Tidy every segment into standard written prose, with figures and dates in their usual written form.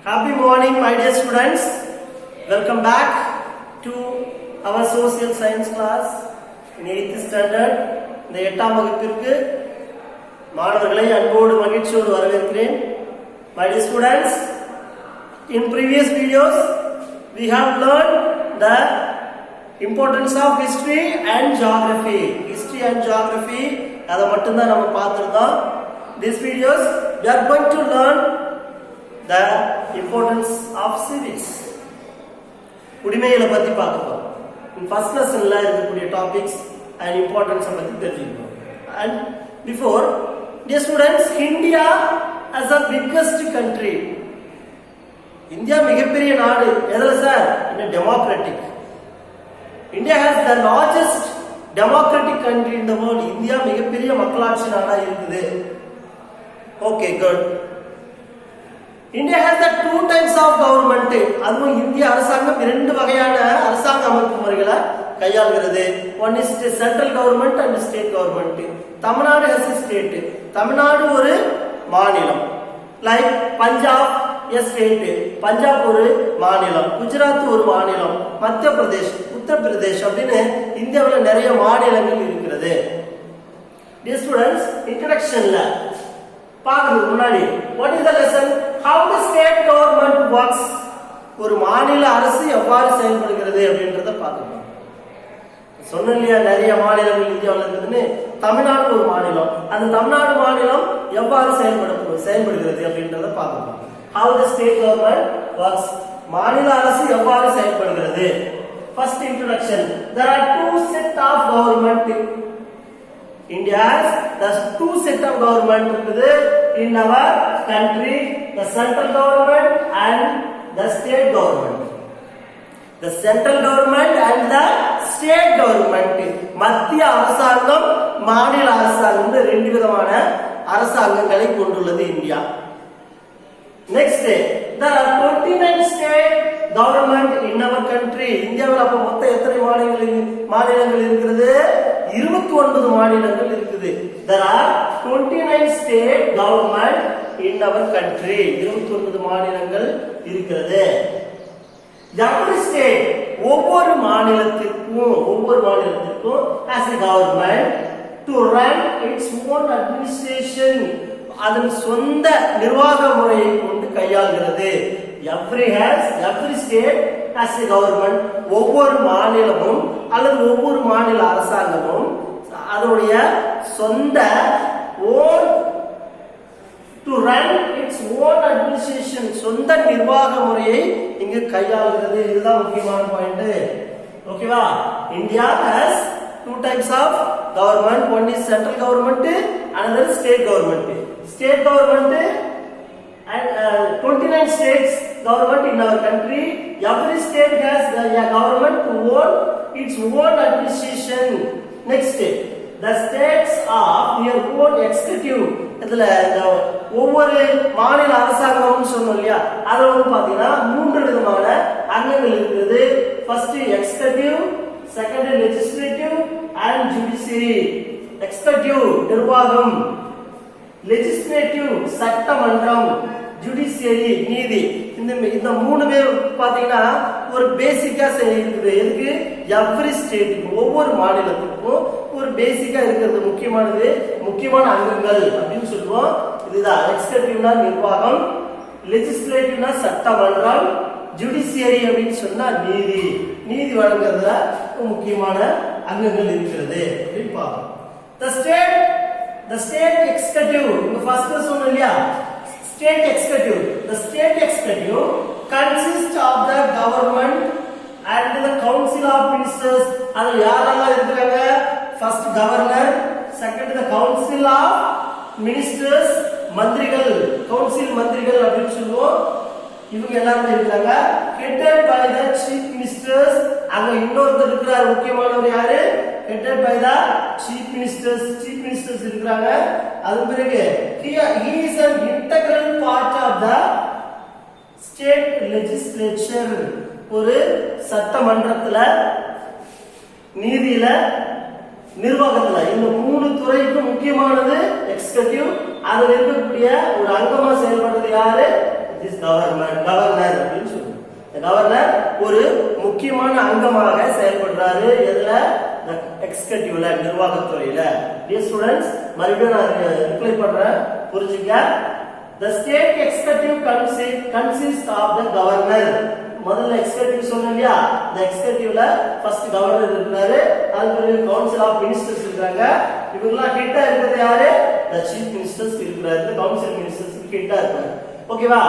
Happy morning, my dear students. Welcome back to our social science class in 8th standard. இந்த 8ஆம் வகுப்பிற்கு மாணவர்களை அன்போடு மகிழ்ச்சியோடு வரவேற்கிறேன். My dear students, in previous videos we have learned the importance of history and geography. History and geography அதை மட்டும் தான் நம்ம பார்த்திருந்தோம். These videos we are going to learn the importance of civics. குடிமைகளை பத்தி பார்க்கலாம். In first lessonல இருக்கக்கூடிய topics and importance பத்தி தெரிஞ்சுக்கணும். And before, dear students, India as a biggest country. India மிகப்பெரிய நாடு. எதுல sir? In a democratic. India has the largest democratic country in the world. India மிகப்பெரிய மக்களாட்சி நாடா இருக்குது. Okay, good. India has the two types of government. அதுவும் இந்திய அரசாங்கம் இரண்டு வகையான அரசாங்க அமைப்பு முறைகளை கையாளுகிறது. One is the central government and state government. Tamil Nadu as a state. Tamil Nadu ஒரு மாநிலம். Like Punjab a state. Punjab ஒரு மாநிலம். குஜராத் ஒரு மாநிலம். மத்திய பிரதேஷ், உத்தரப்பிரதேஷ் அப்படின்னு இந்தியாவில் நிறைய மாநிலங்கள் இருக்கிறது. Dear students, introductionல பார்க்கிறதுக்கு முன்னாடி what is the lesson? How the state government works? ஒரு மாநில அரசு எவ்வாறு செயல்படுகிறது அப்படின்றத பார்க்கணும். சொன்னேன் இல்லையா, நிறைய மாநிலங்கள் இந்தியாவில் இருக்குதுன்னு. தமிழ்நாடு ஒரு மாநிலம். அந்த தமிழ்நாடு மாநிலம் எவ்வாறு செயல்படுகிறது அப்படின்றத பார்க்கணும். How the state government works? மாநில அரசு எவ்வாறு செயல்படுகிறது? First introduction. There are two set of government. India has the two set of government in our country, the central government and the state government. The central government and the state government. மத்திய அரசாங்கம், மாநில அரசாங்கம் ரெண்டு விதமான அரசாங்கங்களை கொண்டுள்ளது India. Next, there are 29 state government in our country. இந்தியாவில் அப்ப மொத்தம் எத்தனை மாநிலங்கள் இருக்கிறது? 29 மாநிலங்கள் இருக்குது. There are 29 state government in our country. 29 மாநிலங்கள் இருக்கிறது. Every state, ஒவ்வொரு மாநிலத்திற்கும் as a government to run its own administration, அதன் சொந்த நிர்வாக முறையை கொண்டு கையாளுகிறது. Every state has a government. ஒவ்வொரு மாநிலமும் அல்லது ஒவ்வொரு மாநில அரசாங்கமும் அதனுடைய சொந்த own to run its own administration, சொந்த நிர்வாக முறையை இங்கு கையாளுகிறது. இதுதான் முக்கியமான பாயிண்ட். ஓகேவா? India has two types of government. One is central government, another state government. State government and 29 states government in our country. Every state has a government to own its own administration. Next, the states are their own executive. இதுல ஒவ்வொரு மாநில அரசாங்கம்னு சொன்னோம் இல்லையா, அதுல வந்து பாத்தீங்கன்னா மூன்று விதமான அங்கங்கள் இருக்குது. First executive, second legislative and judiciary. Executive நிர்வாகம், லெஜிஸ்லேட்டிவ் சட்டமன்றம், ஜுடிஷியரி நீதி. இந்த மூணுமே பாத்தீங்கன்னா ஒரு பேசிக்கா இருக்குது. எதுக்கு? எவ்ரி ஸ்டேட்டுக்கு, ஒவ்வொரு மாநிலத்துக்கும் ஒரு பேசிக்கா இருக்கிறது முக்கியமான அங்கங்கள் அப்படின்னு சொல்லுவோம். இதுதான் எக்ஸிகியூட்டிவ்னா நிர்வாகம், லெஜிஸ்லேட்டிவ்னா சட்டமன்றம், ஜுடிஷியரி அப்படின்னு சொன்னா நீதி வழங்குறதுல முக்கியமான அங்கங்கள் இருக்கிறது அப்படின்னு பார்ப்போம். The state executive, இந்த ஃபர்ஸ்ட் சொன்னோம் இல்லையா, state executive. The state executive consists of the government and the council of ministers. அதுல யாரெல்லாம் இருக்காங்க? First governor, second the council of ministers, மந்திரிகள், council மந்திரிகள் அப்படின்னு சொல்லுவோம். இவங்க எல்லாரும் இருக்காங்க. headed by the chief ministers. அங்க இன்னொருத்தர் இருக்கிறார், முக்கியமானவர் யாரு? headed by the chief ministers இருக்காங்க. அது பிறகு he is an integral part of the state legislature. ஒரு சட்டமன்றத்துல, நீதியில, நிர்வாகத்துல, இந்த மூணு துறைக்கு முக்கியமானது எக்ஸிகியூட்டிவ். அதுல இருக்கக்கூடிய ஒரு அங்கமா செயல்படுறது யாரு? This government கவர்னர் ஒரு முக்கியமான அங்கமாக செயல்படுறாரு. எதுல? எக்ஸிகியூட்டிவ்ல, நிர்வாகத்துறையில. டியர் ஸ்டூடண்ட்ஸ், மறுபடியும் நான் ரிப்ளை பண்றேன், புரிஞ்சுங்க. The state executive consists of the governor. முதல்ல எக்ஸிகியூட்டிவ் சொன்னேன் இல்லையா? இந்த எக்ஸிகியூட்டிவ்ல ஃபர்ஸ்ட் கவர்னர் இருக்காரு, அதுக்கு பிறகு கவுன்சில் ஆஃப் மினிஸ்டர்ஸ் இருக்காங்க. இவங்கெல்லாம் ஹெட்டா இருக்கிறது யாரு? the chief ministers இருக்காரு, கவுன்சில் மினிஸ்டர்ஸ் ஹெட்டா இருக்காரு. ஓகேவா?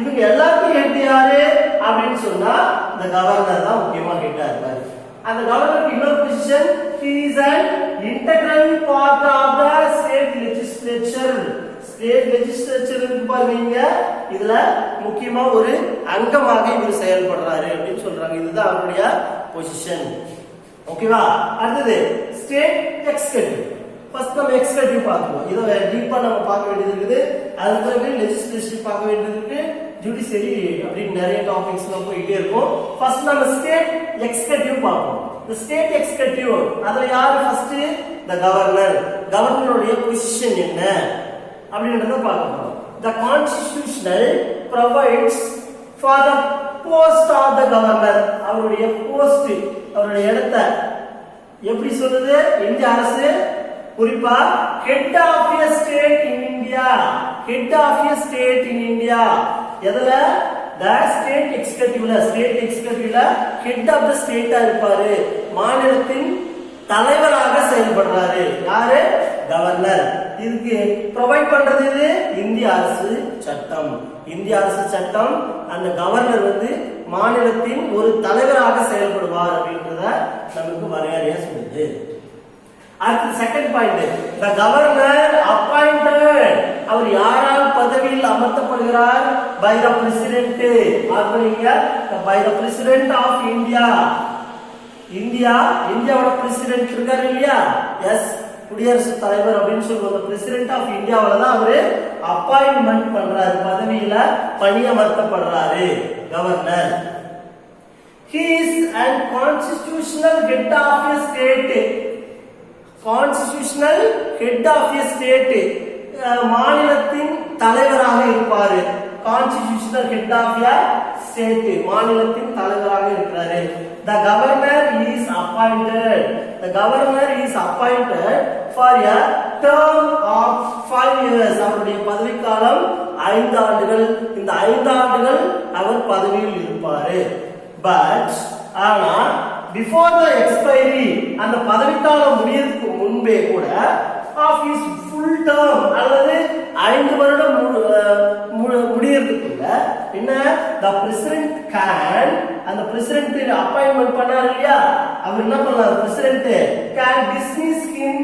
இவங்க எல்லாருக்கும் ஹெட் யாரு அப்படின்னு சொன்னா இந்த கவர்னர் தான் முக்கியமா ஹெட்டா இருக்காரு. அந்த கவர்னருக்கு இன்னொரு position, he is an integral part of the state legislature. State legislature பாருங்க, இதுல முக்கியமா ஒரு அங்கமாக இவர் செயல்படுறாரு அப்படின்னு சொல்றாங்க. இதுதான் அவருடைய பொசிஷன். ஓகேவா? அடுத்தது ஸ்டேட் எக்ஸிகியூட்டிவ். ஃபர்ஸ்ட் நம்ம எக்ஸிகியூட்டிவ் பார்ப்போம். இத டீப்பா நம்ம பார்க்க வேண்டியது இருக்குது. அதுக்கு பிறகு லெஜிஸ்லேஷன் பார்க்க வேண்டியது இருக்கு, ஜுடிஷியரி அப்படின்னு நிறைய டாபிக்ஸ் எல்லாம் போயிட்டே இருக்கும். ஃபர்ஸ்ட் நம்ம ஸ்டேட் எக்ஸிகியூட்டிவ் பார்ப்போம். இந்த ஸ்டேட் எக்ஸிகியூட்டிவ் அதுல யாரு ஃபர்ஸ்ட்? the governor. கவர்னருடைய பொசிஷன் என்ன அப்படின்றத பார்க்கணும். The constitutional provides for the post of the governor. அவருடைய போஸ்ட், அவருடைய இடத்தை எப்படி சொல்லுது இந்திய அரசு? குறிப்பா head of a state in India, head of a state in India. எதுல? the state executive-ல, state executive-ல head of the state-ஆ இருப்பாரு, மாநிலத்தின் தலைவராக செயல்படுறாரு. யாரு? கவர்னர். இதுக்கு ப்ரொவைட் பண்றது இது இந்திய அரசு சட்டம். இந்திய அரசு சட்டம் அந்த கவர்னர் மாநிலத்தின் ஒரு தலைவராக செயல்படுவார் அப்படின்றத நமக்கு வரையறையா சொல்லுது. அடுத்து second point, the governor appointed. அவர் யாரால் பதவியில் அமர்த்தப்படுகிறார்? by the president. by the president of India. இந்தியாவோட பிரசிடென்ட் இருக்காரு இல்லையா? எஸ், குடியரசுத் தலைவர் அப்படின்னு சொல்லுவாங்க. பிரசிடென்ட் ஆஃப் இந்தியாவில தான் அவரு அப்பாயின்மெண்ட் பண்றாரு, பதவியில பணியமர்த்தப்படுறாரு governor. He is an constitutional head of a state. constitutional head of a state, மாநிலத்தின் தலைவராக இருப்பாரு. constitutional head of a state, மாநிலத்தின் தலைவராக இருக்கிறாரு. The governor is appointed. The governor is appointed for a term of 5 years. அவருடைய பதவி காலம் 5 ஆண்டுகள். இந்த 5 ஆண்டுகள் அவர் பதவியில் இருப்பாரு. But ஆனா before the expiry, அந்த பதவி காலம் முடியறதுக்கு முன்பே கூட of his full term அல்லது 5 வருடம் முடியறதுக்குள்ள என்ன, the president can, அந்த பிரசிடென்ட் அப்பாயின்மெண்ட் பண்ணாரு இல்லையா, அவர் என்ன பண்ணலாம்? President can dismiss him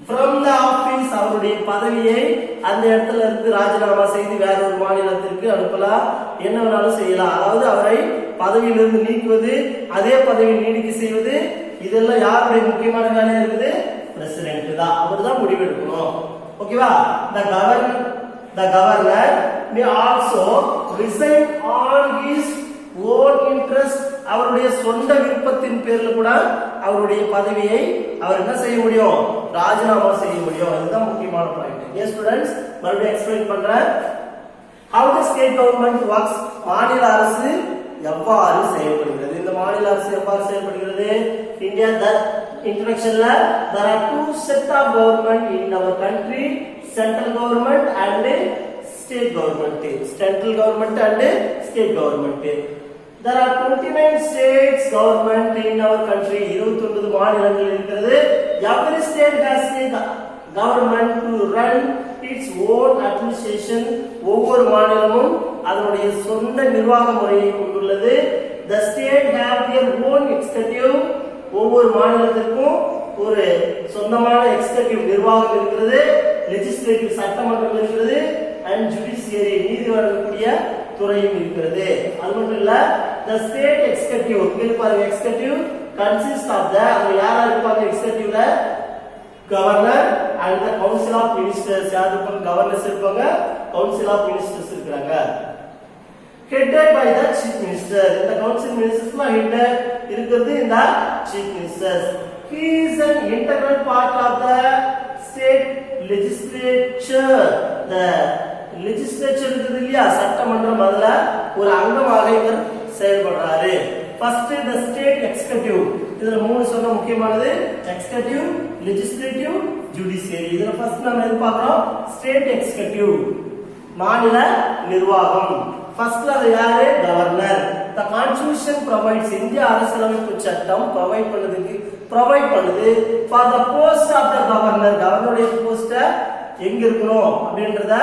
from the office. அவருடைய பதவியை அந்த இடத்துல இருந்து ராஜினாமா செய்து வேற ஒரு மாநிலத்திற்கு அனுப்பலாம், என்ன வேணாலும் செய்யலாம். அதாவது அவரை பதவியிலிருந்து நீக்குவது, அதே பதவியில் நீடிக்க செய்வது, இதெல்லாம் யாருடைய முக்கியமான வேலையா இருக்குது? பிரசிடென்ட் தான். அவர் தான் முடிவெடுக்கணும். ஓகேவா? the governor may also resign on his own interest. அவருடைய சொந்த விருப்பத்தின் பேர்ல கூட அவருடைய பதவியை அவர் என்ன செய்ய முடியும்? ராஜினாமா செய்ய முடியும். இதுதான் முக்கியமான பாயிண்ட். எஸ் ஸ்டூடண்ட்ஸ், மறுபடியும் எக்ஸ்பிளைன் பண்றேன். how the state government works. மாநில அரசு எவ்வாறு செயல்படுகிறது? இந்த மாநில அரசு எவ்வாறு செயல்படுகிறது? இந்தியா introductionல there are two set of government in our country, central government and state government. Central government and state government. There are 29 states government in our country. 29 மாநிலங்கள் இருக்கிறது. Every state has a government to run its own administration. ஒவ்வொரு மாநிலமும் அதனுடைய சொந்த நிர்வாக முறையை கொண்டுள்ளது. The state have their own executive. ஒவ்வொரு மாநிலத்திற்கும் ஒரு சொந்தமான எக்ஸிகியூட்டிவ் நிர்வாகம் இருக்கிறது, லெஜிஸ்லேட்டிவ் சட்டமன்றம் இருக்கிறது, அண்ட் ஜுடிஷியரி நீதி வழங்கக்கூடிய துறையும் இருக்கிறது. அது மட்டும் இல்ல, the state executive, இங்க பாருங்க, executive consists of the, அவங்க யாரா இருப்பாங்க எக்ஸிகியூட்டிவ்ல? Governor and the council of ministers. யார் இருப்பாங்க? கவர்னர்ஸ் இருப்பாங்க, council of ministers இருக்காங்க. headed by the chief minister. இந்த council ministersலாம் head இருக்கிறது இந்த chief ministers. He is an integral part of the state legislature. The legislature இருக்குது இல்லையா, சட்டமன்றம், அதுல ஒரு அங்கமாக இவர் செயல்படுறாரு. First the state executive. இதுல மூணு சொன்ன முக்கியமானது executive, legislative, judiciary. இதுல ஃபர்ஸ்ட் நாம எது பார்க்கறோம்? ஸ்டேட் எக்ஸிகியூட்டிவ், மாநில நிர்வாகம். ஃபர்ஸ்ட்ல அது யாரு? கவர்னர். the constitution provides, இந்திய அரசியலமைப்பு சட்டம் ப்ரொவைட் பண்ணுது for the post of the governor. கவர்னருடைய போஸ்ட் எங்க இருக்கணும் அப்படின்றத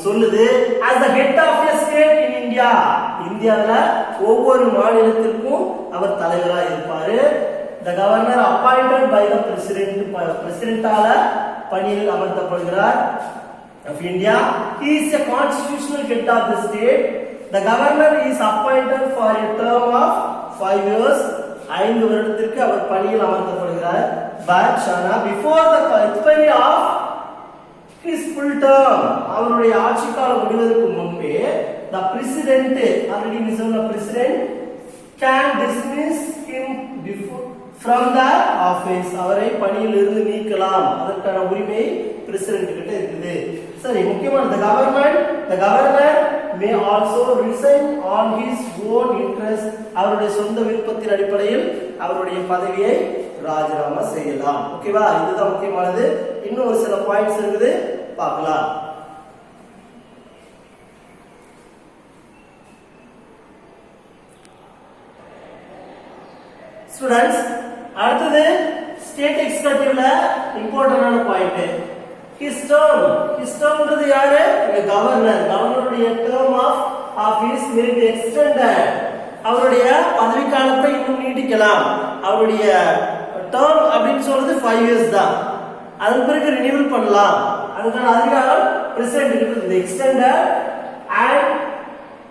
சொல்லுது. as the head of a state in India. இந்தியால ஒவ்வொரு மாநிலத்திற்கும் அவர் தலைவரா இருப்பாரு. the governor appointed by the president, பிரசிடென்ட்டால பணியில் அமர்த்தப்படுகிறார் of India. He is a constitutional head of the state. The governor is appointed for a term of 5 years. 5 வருடத்திற்கு அவர் பணியில் அமர்த்தப்படுகிறார். but before the expiry of his full term, அவருடைய ஆட்சி காலம் முடிவதற்கு முன்பே the president, already we saw the president can dismiss him from the office. அவரை பணியில் இருந்து நீக்கலாம். அதற்கான உரிமை பிரசிடென்ட் கிட்ட இருக்குது. சரி, முக்கியமான the governor may also resign on his own interest. அவருடைய சொந்த விருப்பத்தின் அடிப்படையில் அவருடைய பதவியை ராஜினாமா செய்யலாம். ஓகேவா? இதுதான் முக்கியமானது. இன்னும் ஒரு சில பாயிண்ட்ஸ் இருக்குது, பார்க்கலாம். ஸ்டூடண்ட்ஸ், அடுத்தது ஸ்டேட் எக்ஸிகியூட்டிவ்ல இம்பார்ட்டன்டான பாயிண்ட் his termன்றது யாரு? Governor. கவர்னருடைய term of office may be extended. அவருடைய பதவி காலத்தை இன்னும் நீட்டிக்கலாம். அவருடைய term அப்படின்னு சொல்றது 5 years தான். அதன் பிறகு ரினியூவல் பண்ணலாம். அதுக்கான அதிகாரம் பிரசிடென்ட் கிட்ட இருக்கு. extended and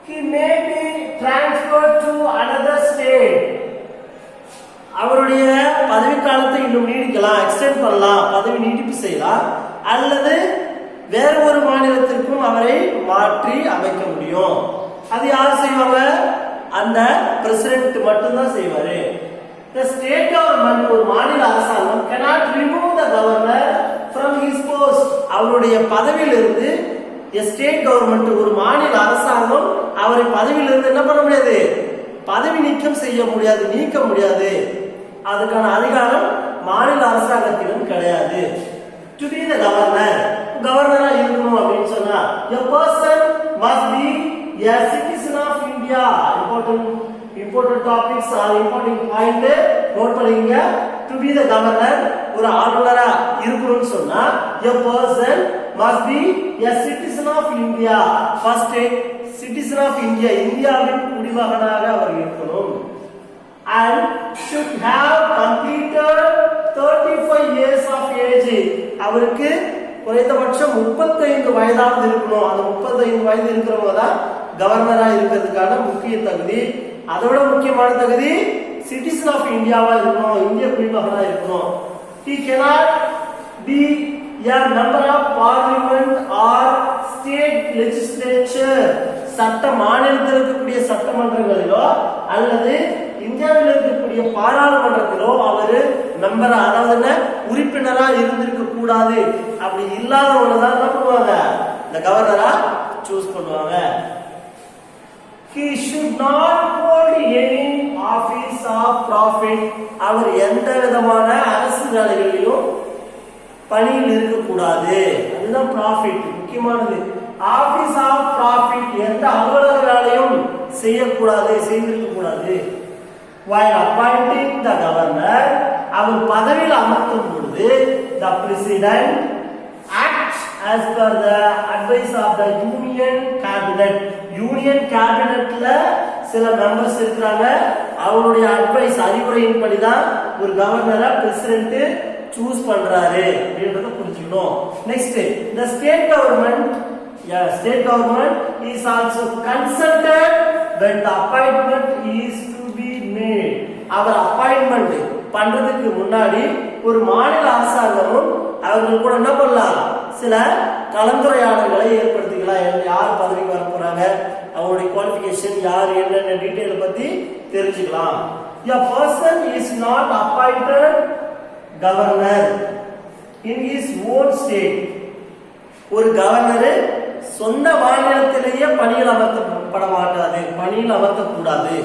he may be transferred to another state. அவருடைய பதவி காலத்தை இன்னும் நீட்டிக்கலாம், எக்ஸ்டெண்ட் பண்ணலாம், பதவி நீட்டிப்பு செய்யலாம், அல்லது வேற ஒரு மாநிலத்திற்கும் அவரை மாற்றி அமைக்க முடியும். அது யார் செய்வாங்க? அந்த பிரசிடென்ட் மட்டும்தான் செய்வாரு. The state government, ஒரு மாநில அரசாங்கம் cannot remove the governor from his post. அவருடைய பதவியிலிருந்து ஸ்டேட் கவர்மெண்ட், ஒரு மாநில அரசாங்கம் அவரை பதவியிலிருந்து என்ன பண்ண முடியாது? பதவி நீக்கம் செய்ய முடியாது, நீக்க முடியாது. அதுக்கான அதிகாரம் மாநில அரசாங்கத்திலும் கிடையாது. டு பி தி கவர்னர், கவர்னரா இருக்கணும் அப்படின்னு சொன்னா a person must be a citizen of India. important topics are important point note பண்ணிங்க. டு பி தி கவர்னர், ஒரு ஆளுநரா இருக்கணும்னு சொன்னா a person must be a citizen of India. first citizen of India, இந்தியாவின் குடிமகனாக அவர் இருக்கணும். and should have completed 35 years of age. அவருக்கு குறைந்தபட்சம் 35 வயதாவது இருக்கணும். அந்த 35 வயது இருக்கிறவங்க தான் கவர்னரா இருக்கிறதுக்கான முக்கிய தகுதி. அதோட முக்கியமான தகுதி சிட்டிசன் ஆஃப் இந்தியாவா இருக்கணும், இந்திய குடிமகனா இருக்கணும். he cannot be a member of parliament or state legislature. சட்ட மாநிலத்தில் இருக்கக்கூடிய சட்டமன்றங்களிலோ அல்லது இந்தியாவில் இருக்கக்கூடிய பாராளுமன்றத்திலோ அவர் மெம்பரா, அதாவது என்ன, உறுப்பினரா இருந்திருக்க கூடாது. அப்படி இல்லாதவங்க தான் என்ன பண்ணுவாங்க? இந்த கவர்னரா சூஸ் பண்ணுவாங்க. he should not hold any office of profit. அவர் எந்த விதமான அரசு வேலைகளிலும் பணியில் இருக்கக்கூடாது. அதுதான் ப்ராஃபிட், முக்கியமானது. ஆபீஸ் ஆஃப் ப்ராஃபிட், எந்த அலுவலக வேலையும் செய்யக்கூடாது, செய்திருக்க கூடாது. while appointing the governor, அவர் பதவியில் அமர்த்தும் பொழுது the president acts as per the advice of the union cabinet. Union கேபினட்ல சில மெம்பர்ஸ் இருக்கிறாங்க, அவருடைய அட்வைஸ், அறிவுரையின்படி தான் ஒரு கவர்னரை பிரசிடென்ட் சூஸ் பண்றாரு அப்படின்றத புரிஞ்சுக்கணும். Next, the state government is also consulted when the appointment is to be made. அவர் அப்பாயின்மெண்ட் பண்றதுக்கு முன்னாடி ஒரு மாநில அரசாங்கமும் அவர்கள் கூட என்ன பண்ணலாம்? சில கலந்துரையாடல்களை ஏற்படுத்திக்கலாம். யார் பதவிக்கு வர போறாங்க, அவங்களுடைய குவாலிஃபிகேஷன், யார் என்னென்ன டீடைல் பத்தி தெரிஞ்சுக்கலாம். a person is not appointed governor in his own state. ஒரு கவர்னர் சொந்த மாநிலத்திலேயே பணியில் அமர்த்தப்பட மாட்டாது, பணியில் அமர்த்தக்கூடாது.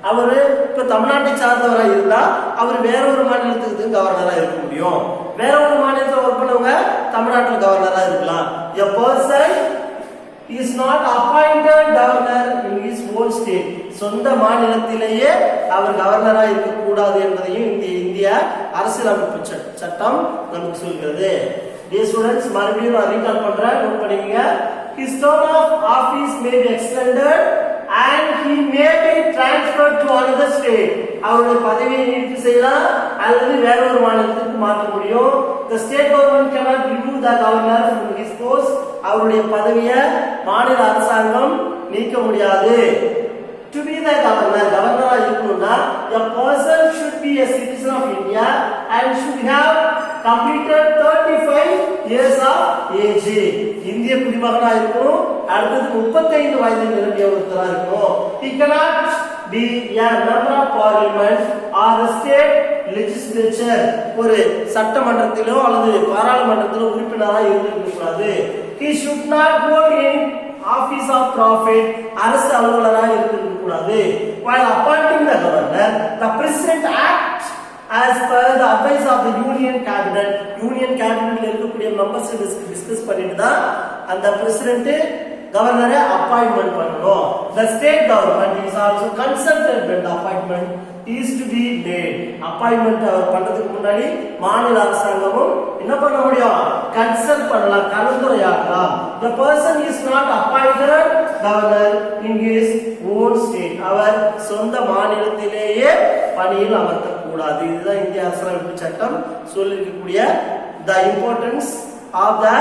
அவரு இப்ப தமிழ்நாட்டை சார்ந்தவராக இருந்தா அவர் வேற ஒரு மாநிலத்துக்கு கவர்னரா இருக்க முடியும். வேற ஒரு மாநிலத்தில் ஒர்க் பண்ணவங்க தமிழ்நாட்டில் கவர்னரா இருக்கலாம். A person is not appointed governor in his own state. சொந்த மாநிலத்திலேயே அவர் கவர்னரா இருக்கக்கூடாது என்பதையும் இந்திய அரசியலமைப்பு சட்டம் நமக்கு சொல்கிறது. Dear students, மறுபடியும் நான் ரீகால் பண்றேன், நோட் பண்ணிக்கங்க. His term of office may be extended and he may be transferred to another state. அவருடைய பதவியை நீட்டிப்பு செய்யலாம் அல்லது வேற ஒரு மாநிலத்துக்கு மாற்ற முடியும். The state government cannot remove the governor from his post. அவருடைய பதவியை மாநில அரசாங்கம் நீக்க முடியாது. To be the governor, கவர்னரா இருக்கணும்னா a person should be a citizen of India and should have completed 35 years of age. இந்திய குடிமகனா இருக்கணும், அடுத்தது 35 வயது நிரம்பிய ஒருத்தரா இருக்கணும். He cannot be a member of parliament or the state legislature. ஒரு சட்டமன்றத்திலோ அல்லது பாராளுமன்றத்திலோ உறுப்பினரா இருக்க கூடாது. He should not hold any office of profit. அரசு அலுவலராக இருக்க கூடாது. While appointing the governor, the president acts as per the advice of the union cabinet. Union கேபினட்ல இருக்கக்கூடிய மெம்பர்ஸ் டிஸ்கஸ் பண்ணிட்டு தான் அந்த பிரசிடென்ட் கவர்னரை அப்பாயின்மெண்ட் பண்ணணும். The state government is also consulted when the appointment is to be made. Appointment அவர் பண்றதுக்கு முன்னாடி மாநில அரசாங்கமும் என்ன பண்ண முடியும்? கன்சல்ட் பண்ணலாம், கலந்துரையாடலாம். The person is not appointed governor in his own state. அவர் சொந்த மாநிலத்திலேயே பணியில் அமர்த்தக்கூடாது. இதுதான் இந்திய அரசியலமைப்பு சட்டம் சொல்லிருக்கக்கூடிய the importance of the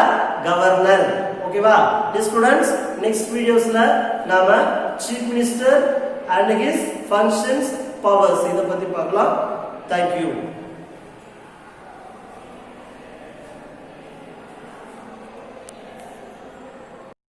governor. ஓகேவா? Dear students, next videosல நாம chief minister and his functions, powers இத பத்தி பார்க்கலாம். Thank you.